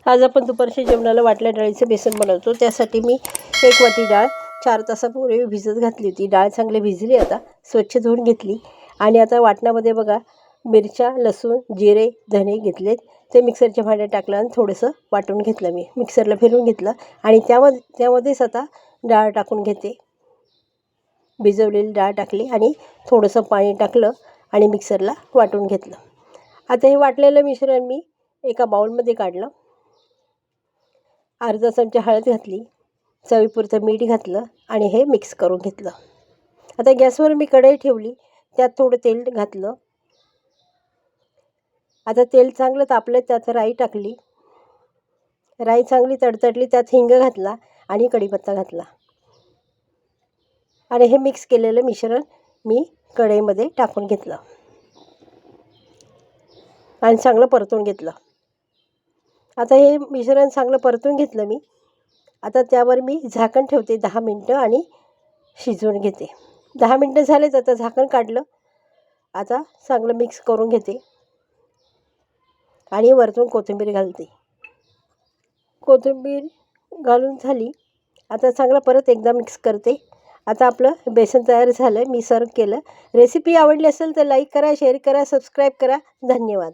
आज आपण दुपारच्या जेवणाला वाटल्या डाळीचं बेसन बनवतो। त्यासाठी मी 1 वाटी डाळ 4 तासापूर्वी भिजत घातली होती। डाळ चांगली भिजली, आता स्वच्छ धुवून घेतली आणि आता वाटणामध्ये बघा मिरच्या, लसूण, जिरे, धणे घेतलेत। ते मिक्सरच्या भांड्यात टाकलं आणि थोडंसं वाटून घेतलं। मी मिक्सरला फिरवून घेतलं आणि त्यामध्येच आता डाळ टाकून घेते। भिजवलेली डाळ टाकली आणि थोडंसं पाणी टाकलं आणि मिक्सरला वाटून घेतलं। आता हे वाटलेलं मिश्रण मी एका बाउलमध्ये काढलं। अर्धा चमचा हळद घातली, चवीपुरतं मीठ घातलं आणि हे मिक्स करून घेतलं। आता गॅसवर मी कढई ठेवली, त्यात थोडं तेल घातलं। आता तेल चांगलं तापलं, त्यात राई टाकली। राई चांगली तडतडली, त्यात हिंग घातला आणि कढीपत्ता घातला आणि हे मिक्स केलेलं मिश्रण मी कढईमध्ये टाकून घेतलं आणि चांगलं परतून घेतलं। आता हे मिश्रण चांगलं परतून घेतलं मी। आता त्यावर मी झाकण ठेवते 10 मिनटं आणि शिजवून घेते। 10 मिनटं झालेच, आता झाकण काढलं। आता चांगलं मिक्स करून घेते आणि वरतून कोथिंबीर घालते। कोथिंबीर घालून झाली, आता चांगलं परत एकदा मिक्स करते। आता आपलं बेसन तयार झालं, मी सर्व केलं। रेसिपी आवडली असेल तर लाईक करा, शेअर करा, सबस्क्राईब करा। धन्यवाद।